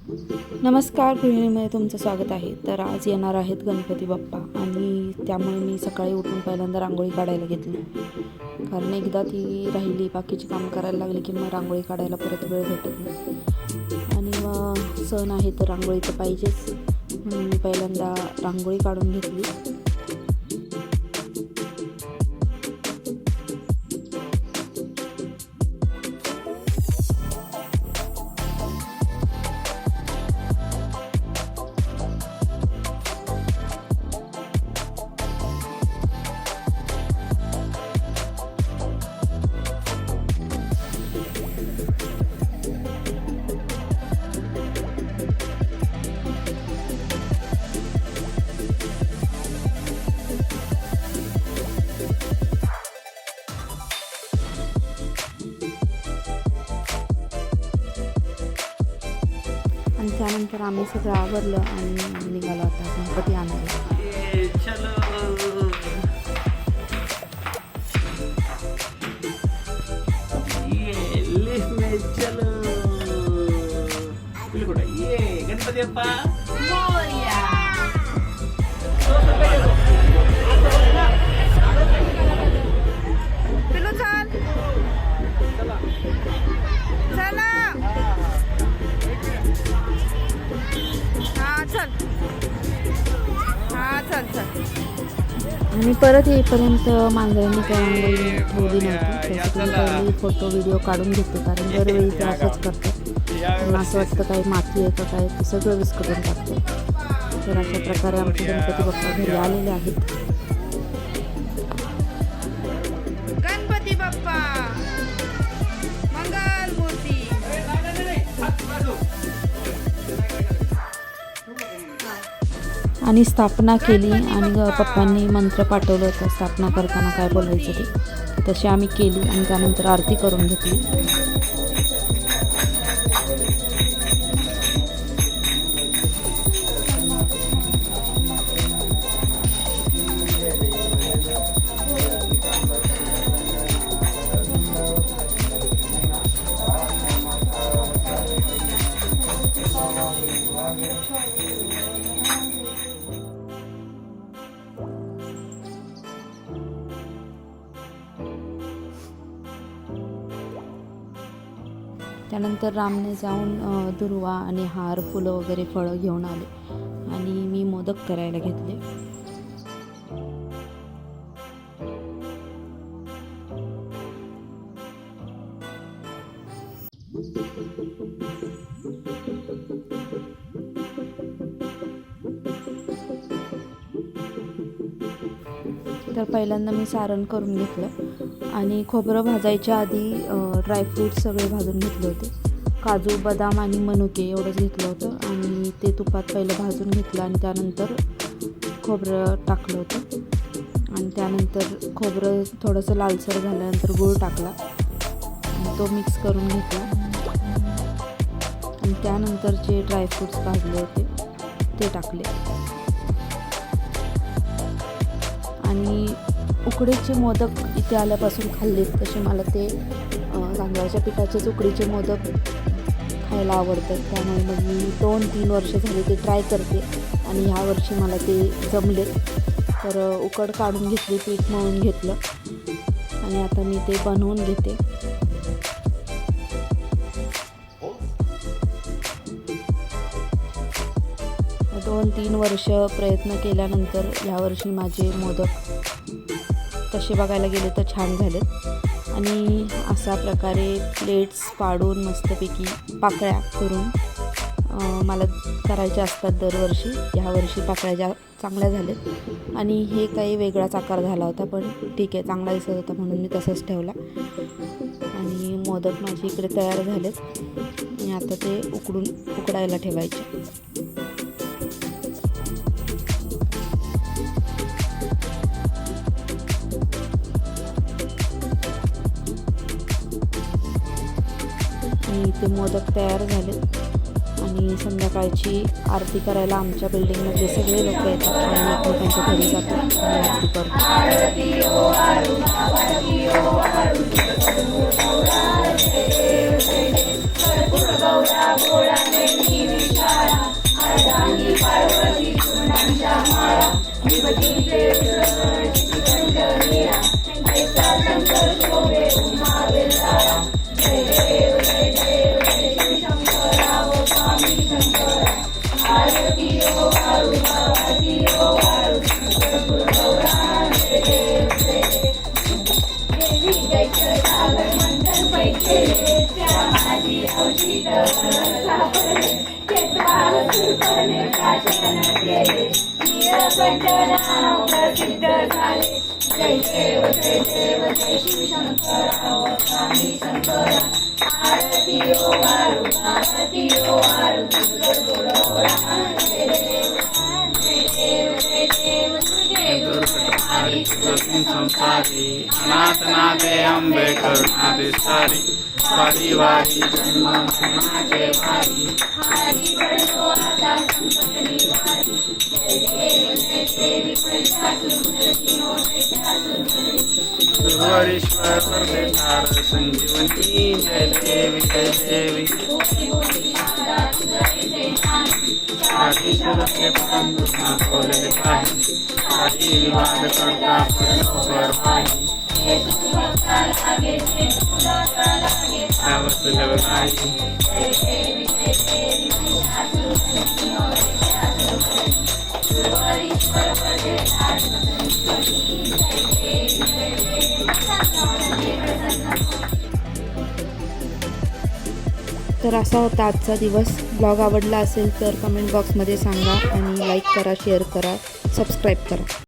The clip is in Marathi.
नमस्कार, गृहिणीमध्ये तुमचं स्वागत आहे. तर आज येणार आहेत गणपती बाप्पा आणि त्यामुळे मी सकाळी उठून पहिल्यांदा रांगोळी काढायला घेतली. कारण एकदा ती राहिली, बाकीची कामं करायला लागली की मग रांगोळी काढायला परत वेळ भेटत नाही. आणि मग सण आहे तर रांगोळी तर पाहिजेच, म्हणून मी पहिल्यांदा रांगोळी काढून घेतली. आणि त्यानंतर आम्ही सगळं आवरलं आणि निघालो आता गणपती आणायला. गणपती बाप्पा पिलू चाल चला हा चल चल. आणि परत येईपर्यंत मांजरांनी काही रांगोळी ठेवली नव्हती. त्यासाठी पहिली फोटो व्हिडिओ काढून घेते, कारण दरवेळी ते असंच करतात. त्यांना असं वाटतं काही माती आहे का काय, ते सगळं विस्कटून टाकते. तर अशा प्रकारे आमचे गणपती बाप्पा घरी आलेले आहेत. गणपती बाप्पा मंगल मूर्ती. आणि स्थापना केली आणि पप्पांनी मंत्र पाठवलं होतं स्थापना करताना काय बोलायचं ते, तशी आम्ही केली आणि त्यानंतर आरती करून घेतली. त्यानंतर रामने जाऊन दुर्वा आणि हार, फुलं वगैरे फळं घेऊन आले आणि मी मोदक करायला घेतले. तर पहिल्यांदा मी सारण करून घेतलं आणि खोबरं भाजायच्या आधी ड्रायफ्रूट्स सगळे भाजून घेतले होते. काजू, बदाम आणि मनुके एवढंच घेतलं होतं आणि ते तुपात पहिलं भाजून घेतलं आणि त्यानंतर खोबरं टाकलं होतं. आणि त्यानंतर खोबरं थोडंसं लालसर झाल्यानंतर गूळ टाकला आणि तो मिक्स करून घेतला. आणि त्यानंतर जे ड्रायफ्रूट्स भाजले होते ते टाकले. आणि उकडीचे मोदक इथे आल्यापासून खाल्लेत, तसे मला ते तांदळाच्या पिठाचेच उकडीचे मोदक खायला आवडतात. त्यामुळे मग मी 2-3 वर्ष झाले ते ट्राय करते आणि ह्या वर्षी मला ते जमले. तर उकड काढून घेतली, पीठ मळून घेतलं आणि आता मी ते बनवून घेते. दोन 3 वर्ष प्रयत्न केल्यानंतर यावर्षी माझे मोदक तसे बघायला गेले तर छान झालेत. आणि अशा प्रकारे प्लेट्स पाडून मस्तपैकी पाकळ्या करून मला करायच्या असतात दरवर्षी. ह्यावर्षी पाकळ्या चांगल्या झाल्यात आणि हे काही वेगळाच आकार झाला होता, पण ठीक आहे, चांगला दिसत होता म्हणून मी तसंच ठेवला. आणि मोदक माझे इकडे तयार झालेत आणि आता ते उकडायला ठेवायचे. आणि ते मोदक तयार झाले आणि संध्याकाळची आरती करायला आमच्या बिल्डिंगमधले सगळे लोक येतात आणि एकमेकांच्या घरी जातात आणि आरती करतात. संसारी अनाथ नाथे अंबे करुणा विस्तारी वारी वारी जन्म के वारी गुरुवरीश्वर वरदेतार संजीवनी जय देवी जय देवी के पतंग खोले पाही विवाद करता पर पाही तर असा होता आजचा दिवस. ब्लॉग आवडला असेल तर कमेंट बॉक्समध्ये सांगा आणि लाईक करा, शेअर करा, सबस्क्राईब करा.